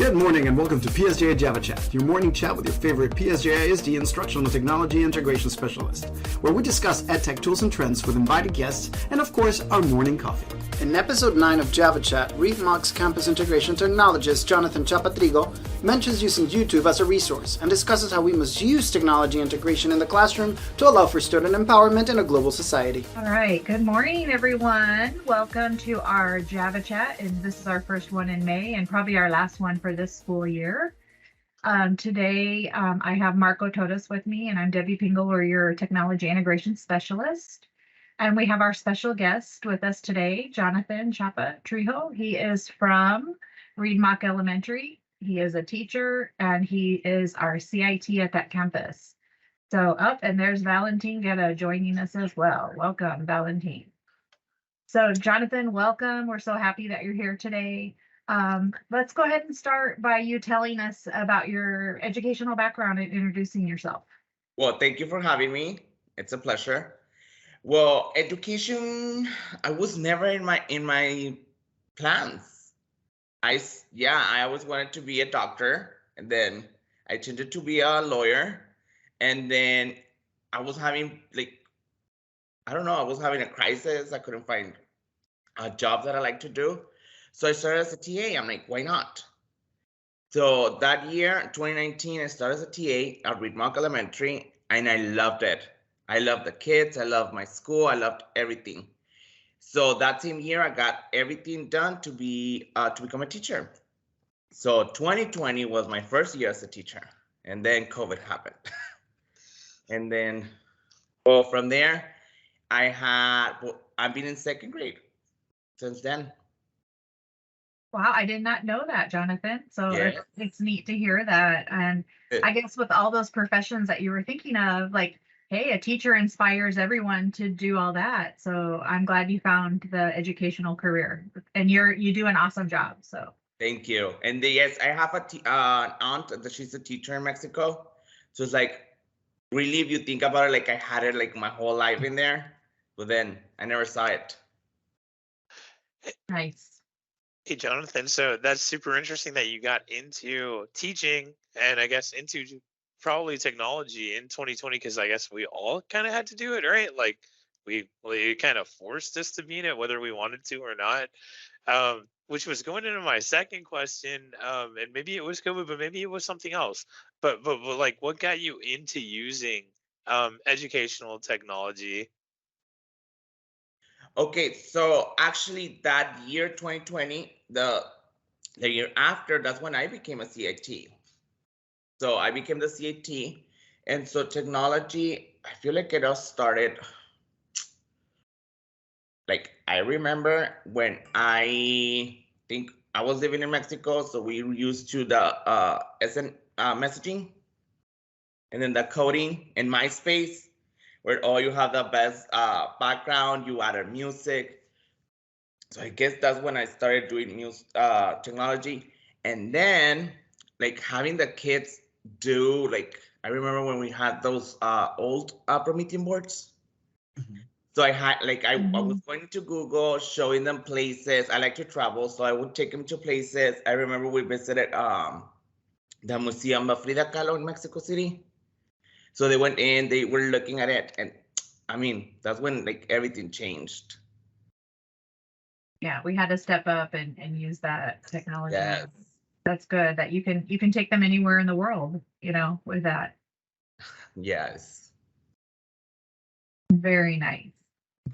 Good morning and welcome to PSJA Java Chat, your morning chat with your favorite PSJA ISD Instructional Technology Integration Specialist, where we discuss EdTech tools and trends with invited guests and, of course, our morning coffee. In episode 9 of Java Chat, REIT-MOC's campus integration technologist Jonathan Chapa-Trigo mentions using YouTube as a resource and discusses how we must use technology integration in the classroom to allow for student empowerment in a global society. All right, good morning, everyone. Welcome to our Java Chat, and this is our first one in May and probably our last one for this school year. Today, I have Marco Todas with me, and I'm Debbie Pingle, we're your technology integration specialist. And we have our special guest with us today, Jonathan Chapa-Trigo. He is from REIT-MOC Elementary. He is a teacher, and he is our CIT at that campus. So and there's Valentin Guetta joining us as well. Welcome, Valentin. So Jonathan, welcome. We're so happy that you're here today. Let's go ahead and start by you telling us about your educational background and introducing yourself. Well, thank you for having me. It's a pleasure. Well, education, I was never in my plans. I always wanted to be a doctor, and then I tended to be a lawyer, and then I was having I was having a crisis. I couldn't find a job that I like to do. So I started as a TA. I'm like, why not? So that year, 2019, I started as a TA at REIT-MOC Elementary, and I loved it. I loved the kids. I loved my school. I loved everything. So that same year, I got everything done to become a teacher. So 2020 was my first year as a teacher, and then COVID happened. And then, from there, I've been in second grade since then. Wow, I did not know that, Jonathan. So Yeah. it's neat to hear that. And I guess with all those professions that you were thinking of, like, hey, a teacher inspires everyone to do all that. So I'm glad you found the educational career, and you do an awesome job. So thank you. And yes, I have an aunt that she's a teacher in Mexico. So it's like, really, if you think about it, like I had it like my whole life in there, but then I never saw it. nice. Hey, Jonathan, so that's super interesting that you got into teaching and I guess into probably technology in 2020, because I guess we all kind of had to do it, right? Like we kind of forced us to be in it, whether we wanted to or not. Which was going into my second question, and maybe it was COVID, but maybe it was something else. But like, what got you into using educational technology? Okay, so actually that year, 2020, the year after, that's when I became a CIT. So I became the CIT, and so technology, I feel like it all started, like I remember when I think I was living in Mexico, so we used to the SN messaging, and then the coding in MySpace, where all you have the best background, you added music. So I guess that's when I started doing music technology. And then like having the kids do, like, I remember when we had those old Promethean boards. Mm-hmm. So I had I was going to Google, showing them places. I like to travel, so I would take them to places. I remember we visited the Museum of Frida Kahlo in Mexico City. So they went in, they were looking at it, and I mean, that's when like everything changed. Yeah, we had to step up and use that technology. Yes. That's good that you can take them anywhere in the world, with that. Yes. Very nice.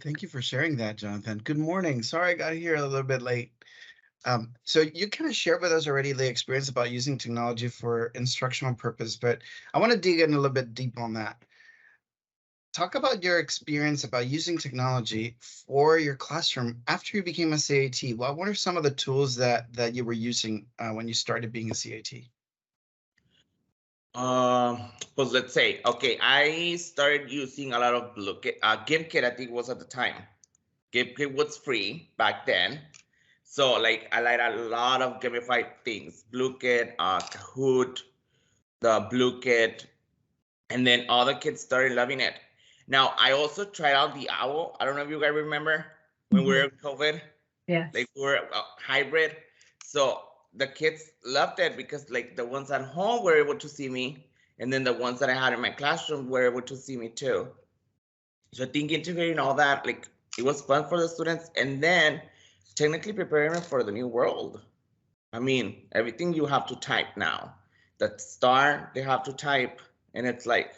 Thank you for sharing that, Jonathan. Good morning. Sorry I got here a little bit late. So you kind of shared with us already the experience about using technology for instructional purpose, but I want to dig in a little bit deep on that. Talk about your experience about using technology for your classroom after you became a CIT. What are some of the tools that you were using when you started being a CIT? Pues let's say, okay, I started using a lot of GiveKit, I think was at the time. GiveKit was free back then. So like I like a lot of gamified things, BlueKit, Kahoot, the BlueKit, and then all the kids started loving it. Now I also tried out the Owl. I don't know if you guys remember when we were in COVID. Yeah. Like we were hybrid. So the kids loved it because like the ones at home were able to see me, and then the ones that I had in my classroom were able to see me too. So I think integrating all that, like it was fun for the students, and then technically preparing them for the new world. I mean, everything you have to type now. That star they have to type, and it's like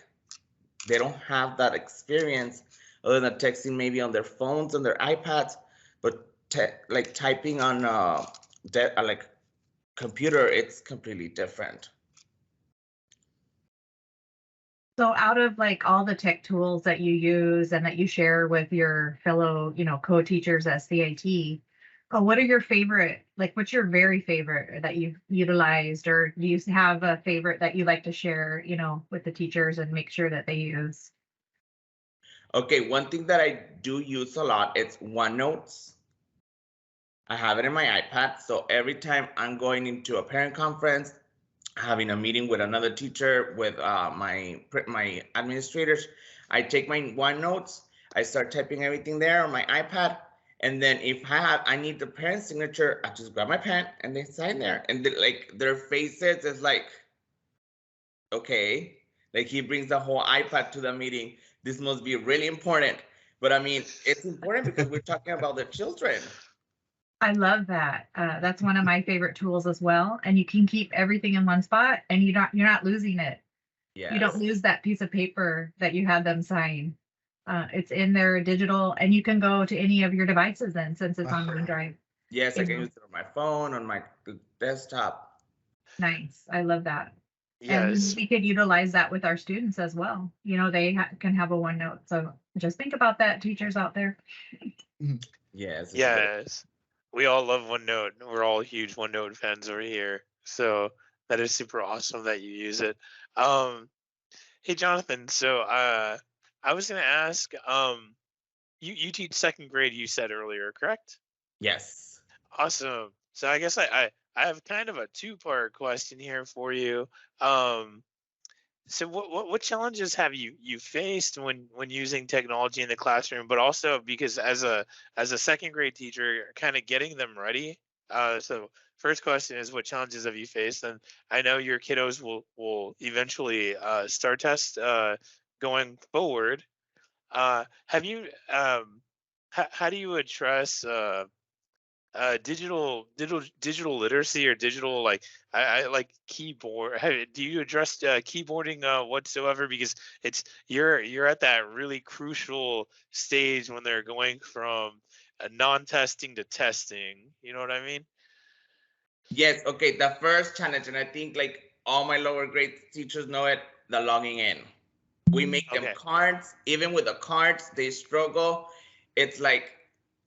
they don't have that experience other than texting maybe on their phones and their iPads, but like typing on like computer, it's completely different. So out of like all the tech tools that you use and that you share with your fellow, co-teachers at CIT, what are your favorite, like what's your very favorite that you've utilized, or do you have a favorite that you like to share, with the teachers and make sure that they use? Okay, one thing that I do use a lot, it's OneNotes. I have it in my iPad, so every time I'm going into a parent conference, having a meeting with another teacher, with my administrators, I take my OneNotes, I start typing everything there on my iPad, and then if I need the parent signature, I just grab my pen and they sign there, and like their faces is like, okay, like he brings the whole iPad to the meeting. This must be really important. But I mean, it's important because we're talking about the children. I love that. That's one of my favorite tools as well. And you can keep everything in one spot and you're not losing it. Yes. You don't lose that piece of paper that you had them sign. It's in their digital, and you can go to any of your devices then, since it's on OneDrive. Yes, I can use it on my phone, on my desktop. Nice. I love that. Yes. And we could utilize that with our students as well. They can have a OneNote. So just think about that, teachers out there. Yes. Yes. We all love OneNote. We're all huge OneNote fans over here. So that is super awesome that you use it. Hey Jonathan, so I was gonna ask, you teach second grade, you said earlier, correct? Yes. Awesome. So I guess I have kind of a two-part question here for you. So what challenges have you faced when using technology in the classroom, but also because as a second grade teacher, kind of getting them ready? So first question is, what challenges have you faced? And I know your kiddos will eventually start test going forward. Have you how do you address digital literacy, or digital, like I like keyboard? Do you address keyboarding whatsoever? Because you're at that really crucial stage when they're going from non-testing to testing. You know what I mean? Yes. Okay. The first challenge, and I think like all my lower grade teachers know it, the logging in. We make them Okay. cards. Even with the cards, they struggle. It's like,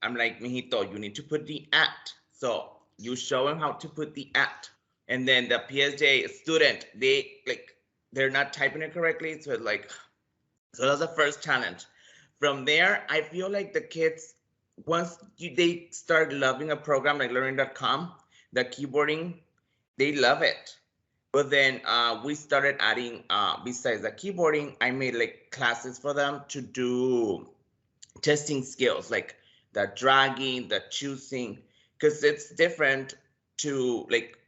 I'm like, mijito, you need to put the at. So you show them how to put the at. And then the PSJA student, they're not typing it correctly. So it's like, so that's the first challenge. From there, I feel like the kids, once they start loving a program like learning.com, the keyboarding, they love it. But then we started adding, besides the keyboarding, I made like classes for them to do testing skills, like the dragging, the choosing, because it's different to like,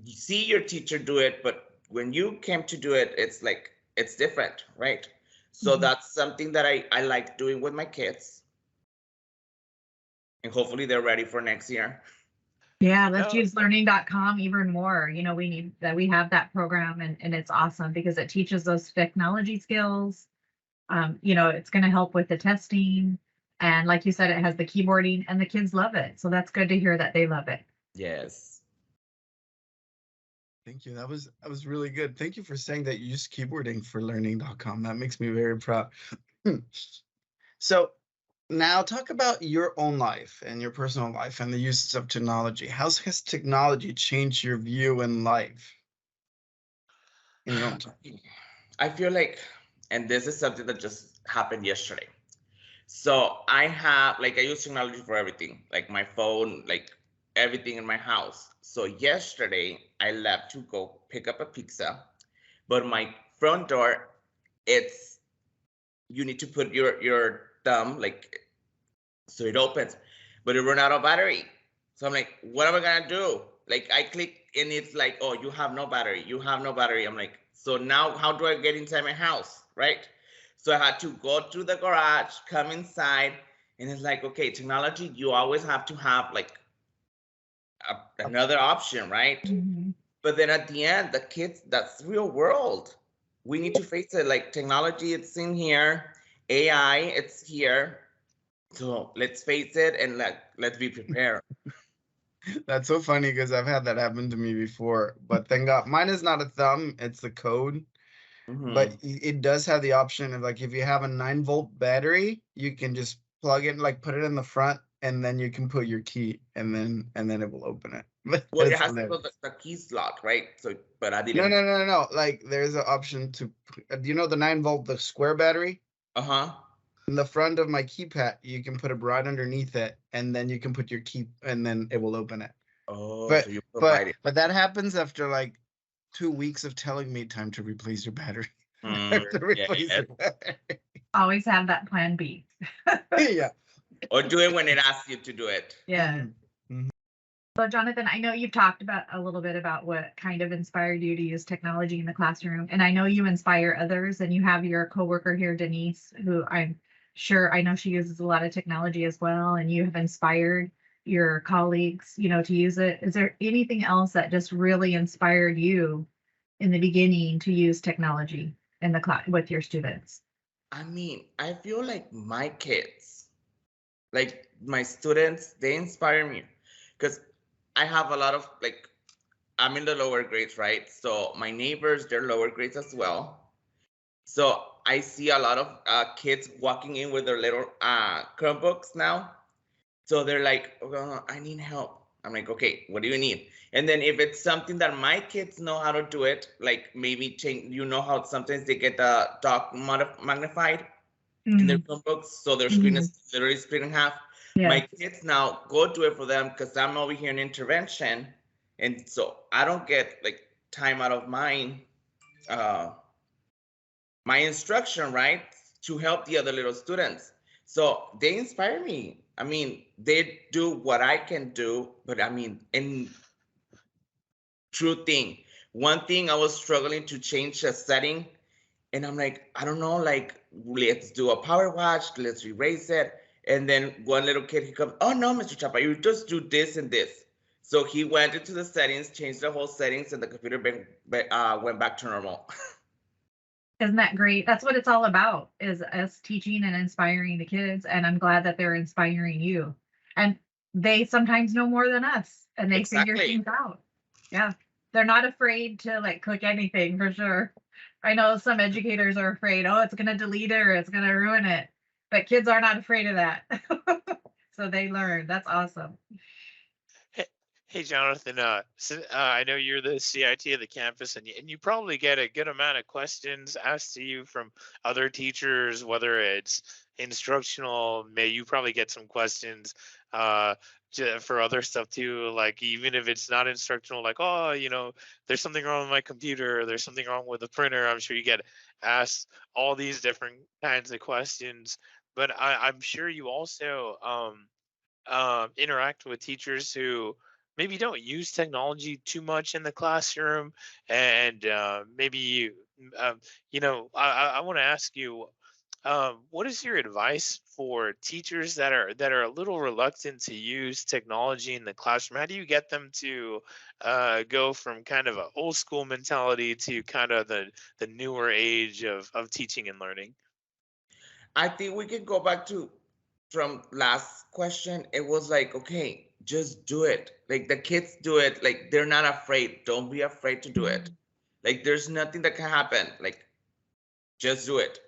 you see your teacher do it, but when you came to do it, it's like, it's different, right? So that's something that I like doing with my kids. And hopefully they're ready for next year. Yeah, let's No. use learning.com even more. We need that. We have that program, and it's awesome because it teaches those technology skills. It's going to help with the testing. And like you said, it has the keyboarding and the kids love it. So that's good to hear that they love it. Yes. Thank you. That was really good. Thank you for saying that you use keyboarding for learning.com. That makes me very proud. So now talk about your own life and your personal life and the uses of technology. How has technology changed your view in life? In your own time? I feel like, and this is something that just happened yesterday. So I use technology for everything, like my phone, like everything in my house. So yesterday I left to go pick up a pizza, but my front door, you need to put your thumb, so it opens, but it ran out of battery. So I'm like, what am I gonna do? Like I click and it's like, oh, you have no battery. You have no battery. I'm like, so now how do I get inside my house, right? So I had to go through the garage, come inside, and it's like, okay, technology, you always have to have like another option, right? Mhm. But then at the end, the kids, that's real world. We need to face it. Like technology, it's in here. AI, it's here. So let's face it and let's be prepared. That's so funny because I've had that happen to me before. But thank God, mine is not a thumb; it's the code. But Hmm. it does have the option of like if you have a 9-volt battery, you can just plug it, like put it in the front, and then you can put your key, and then it will open it. But Well, it it's has to go hilarious. the key slot, right? So, but I No, didn't. no, no, no, no. Like there's an option to, do you know the 9-volt, the square battery? Uh-huh. In the front of my keypad, you can put it right underneath it, and then you can put your key, and then it will open it. Oh, But so you but provide it. but that happens after like 2 weeks of telling me time to replace your battery. Time to replace Yeah. your battery. Always have that plan B. Yeah. Or do it when it asks you to do it. Yeah. Mhm. So, Jonathan, I know you've talked about a little bit about what kind of inspired you to use technology in the classroom, and I know you inspire others. And you have your coworker here, Denise, who I'm sure I know she uses a lot of technology as well, and you have inspired your colleagues, to use it. Is there anything else that just really inspired you in the beginning to use technology in the class with your students? I mean, I feel like my kids, like my students, they inspire me because I have a lot of like, I'm in the lower grades, right? So my neighbors, they're lower grades as well. So I see a lot of kids walking in with their little Chromebooks now. So they're like, oh, I need help. I'm like, okay, what do you need? And then if it's something that my kids know how to do it, like maybe change, how sometimes they get the dock magnified in their Mm, Chromebooks, so their screen mhm. is literally split in half. Yeah. My kids now go do it for them because I'm over here in intervention, and so I don't get like time out of mine. My instruction, right, to help the other little students. So they inspire me. I mean, they do what I can do, but I mean, in true thing, one thing I was struggling to change a setting, and I'm like, I don't know, like, let's do a power watch, let's erase it. And then one little kid, he comes, oh no, Mr. Chapa, you just do this and this. So he went into the settings, changed the whole settings, and the computer went back to normal. Isn't that great? That's what it's all about, is us teaching and inspiring the kids. And I'm glad that they're inspiring you. And they sometimes know more than us and they figure Exactly. things out. Yeah. They're not afraid to like click anything for sure. I know some educators are afraid, oh, it's going to delete it or it's going to ruin it. But kids are not afraid of that. So they learn. That's awesome. Hey, hey, Jonathan. I know you're the CIT of the campus, and you probably get a good amount of questions asked to you from other teachers, whether it's instructional. May you probably get some questions uh, for other stuff too. Like even if it's not instructional, like oh, there's something wrong with my computer, or there's something wrong with the printer. I'm sure you get asked all these different kinds of questions. But I'm sure you also interact with teachers who maybe don't use technology too much in the classroom, and maybe I want to ask you, what is your advice for teachers that are a little reluctant to use technology in the classroom? How do you get them to go from kind of an old school mentality to kind of the newer age of teaching and learning? I think we can go back to from last question. It was like, okay, just do it. Like the kids do it. Like they're not afraid. Don't be afraid to do it. Like there's nothing that can happen. Like just do it.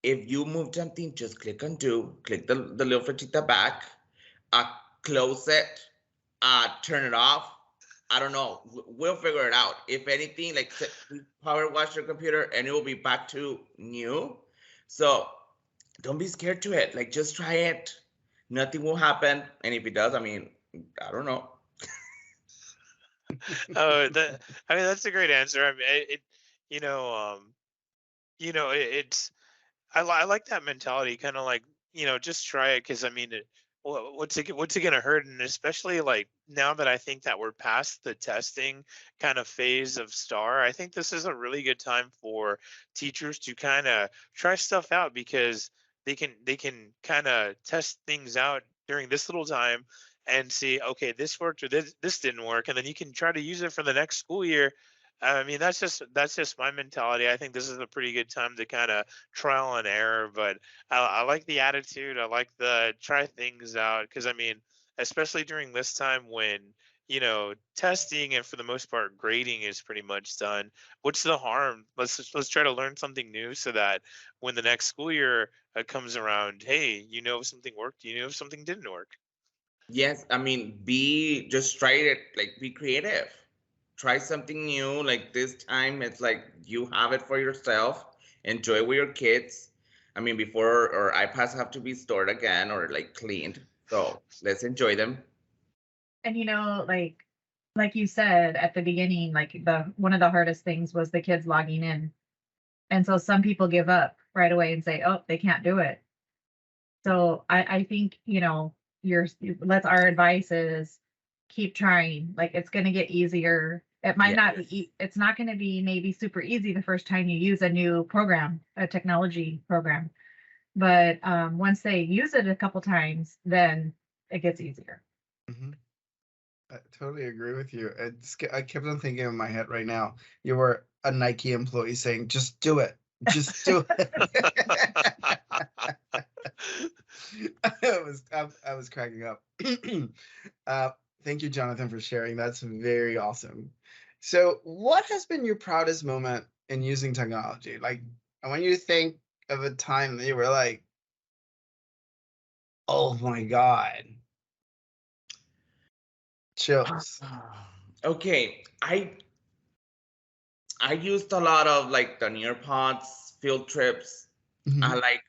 If you move something, just click undo. Click the little flechita back. Uh, Close it. Turn it off. I don't know. We'll figure it out. If anything, like power wash your computer and it will be back to new. So don't be scared to it. Like just try it. Nothing will happen. And if it does, I mean, I don't know. Oh, I mean, that's a great answer. I mean, you know, um, it's I like that mentality, kind of like just try it, because I mean, what's it gonna hurt? And especially like now that I think that we're past the testing kind of phase of STAR, I think this is a really good time for teachers to kind of try stuff out, because they can kind of test things out during this little time and see, okay, this worked or this didn't work, and then you can try to use it for the next school year. I mean, that's just my mentality. I think this is a pretty good time to kind of trial and error, but I like the attitude. I like the try things out, because I mean, especially during this time when testing and for the most part grading is pretty much done. What's the harm? Let's try to learn something new, so that when the next school year comes around, hey, if something worked, if something didn't work. Yes, I mean, just try it, like be creative. Try something new. Like this time, it's like you have it for yourself. Enjoy with your kids. I mean, before our iPads have to be stored again or like cleaned. So let's enjoy them. And like you said at the beginning, like one of the hardest things was the kids logging in. And so some people give up right away and say, oh, they can't do it. So I think, our advice is keep trying. Like, it's going to get easier. It might not be, it's not going to be maybe super easy the first time you use a new program, a technology program. But once they use it a couple times, then it gets easier. Mm-hmm. I totally agree with you. I kept on thinking in my head right now, you were a Nike employee saying, just do it. Just do it. I was cracking up. Thank you, Jonathan, for sharing. That's very awesome. So what has been your proudest moment in using technology? Like, I want you to think of a time that you were like, oh my God. Chills. Okay, I used a lot of like the Nearpods, field trips. Mhm. I like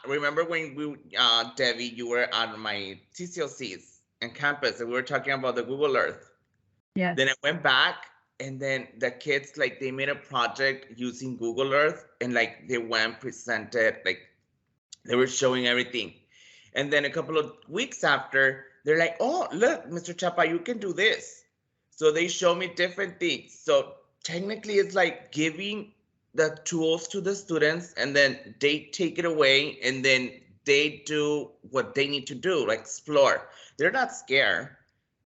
remember when Debbie, you were on my TCLCs and campus and we were talking about the Google Earth. Yes. Then I went back and then the kids, like, they made a project using Google Earth and like they went presented, like they were showing everything. And then a couple of weeks after, they're like, oh, look, Mr. Chapa, you can do this. So they show me different things. So technically it's like giving the tools to the students and then they take it away and then they do what they need to do, like explore. They're not scared.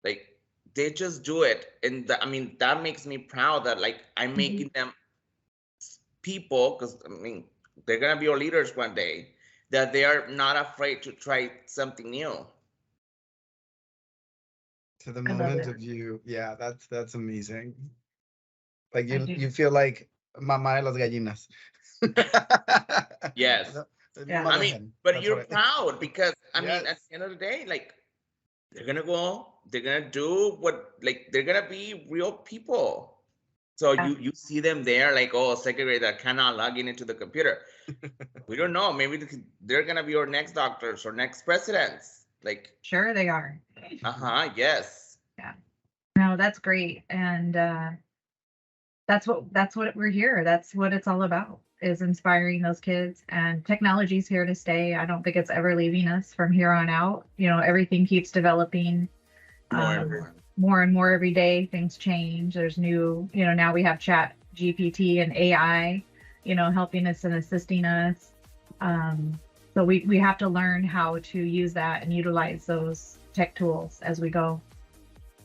Like, they just do it. And I mean, that makes me proud that like I'm making them people, because I mean, they're gonna be our leaders one day, that they are not afraid to try something new. To the I love moment it. of you, yeah, that's amazing. Like I do. you feel like mamá de las gallinas. Yes. Yeah. I mean, but That's you're what proud because I mean, at Yes. the end of the day, like they're gonna go, they're gonna do what, like they're gonna be real people. So Yeah. you see them there, like, oh, second grader cannot log into the computer. We don't know. Maybe they're gonna be our next doctors or next presidents. Like, Sure they are. yes. No, that's great. And that's what we're here. That's what it's all about, is inspiring those kids. And technology's here to stay. I don't think it's ever leaving us from here on out. Everything keeps developing. More and more. More and more every day. Things change. There's new, now we have Chat GPT and AI, helping us and assisting us. So we have to learn how to use that and utilize those tech tools as we go.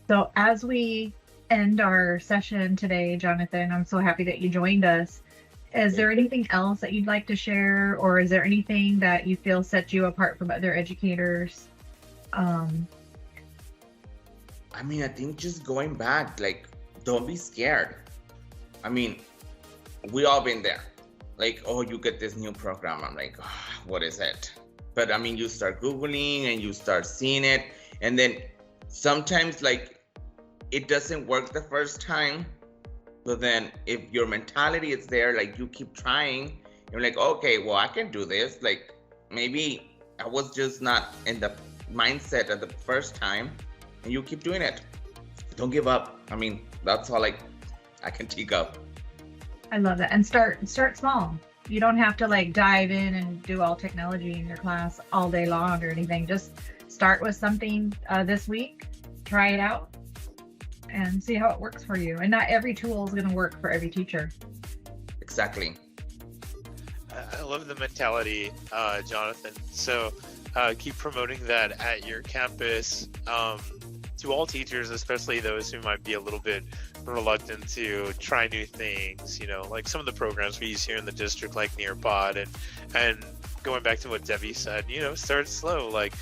So as we end our session today, Jonathan, I'm so happy that you joined us. Is there anything else that you'd like to share, or is there anything that you feel sets you apart from other educators? I mean, I think just going back, like, don't be scared. I mean, we all been there. Like, oh, you get this new program. I'm like, oh, what is it? But I mean, you start Googling and you start seeing it. And then sometimes, like, it doesn't work the first time. But then if your mentality is there, like, you keep trying, you're like, okay, well, I can do this. Like, maybe I was just not in the mindset at the first time. And you keep doing it. Don't give up. I mean, that's all I can take up. I love that. And start small. You don't have to like dive in and do all technology in your class all day long or anything. Just start with something this week, try it out, and see how it works for you. And not every tool is going to work for every teacher. Exactly. I love the mentality, Jonathan. So keep promoting that at your campus to all teachers, especially those who might be a little bit reluctant to try new things. You know, like some of the programs we use here in the district, like Nearpod, and going back to what Debbie said, you know, start slow. Like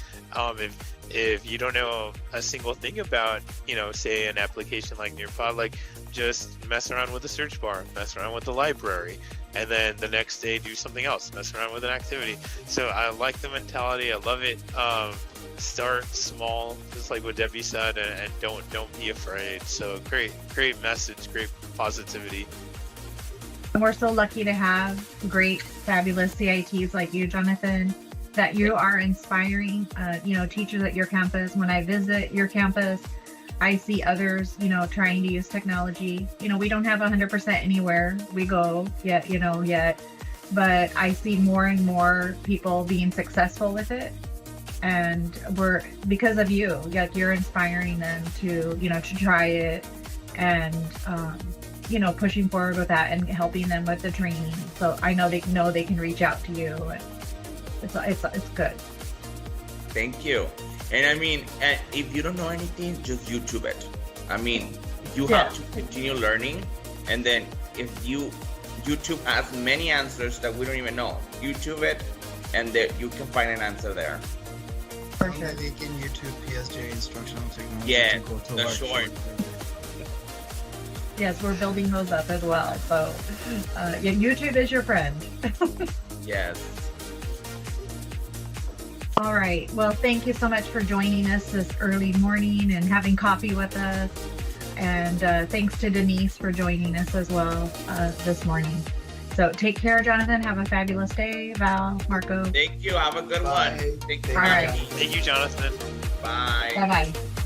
if you don't know a single thing about, you know, say an application like Nearpod, like just mess around with the search bar, mess around with the library, and then the next day do something else, mess around with an activity. So I like the mentality. I love it. Start small, just like what Debbie said, and don't be afraid. So great message, great positivity. We're so lucky to have great, fabulous CITs like you, Jonathan, that you are inspiring, you know, teachers at your campus. When I visit your campus, I see others, you know, trying to use technology. You know, we don't have 100% anywhere we go yet, but I see more and more people being successful with it. And we're, because of you, like you're inspiring them to, you know, to try it and, you know, pushing forward with that and helping them with the training. So I know they can reach out to you, and it's good. Thank you. And I mean, if you don't know anything, just YouTube it. I mean, you have to continue learning, and then if YouTube has many answers that we don't even know, YouTube it, and you can find an answer there. For sure. They can YouTube PSJA Instructional Technology. Yeah, to go to the our short. Yes, we're building those up as well. So yeah, YouTube is your friend. Yes. All right. Well, thank you so much for joining us this early morning and having coffee with us. And thanks to Denise for joining us as well this morning. So take care, Jonathan. Have a fabulous day. Val, Marco. Thank you. Have a good one. Bye. Thank you. All right. Thank you, Jonathan. Bye. Bye-bye.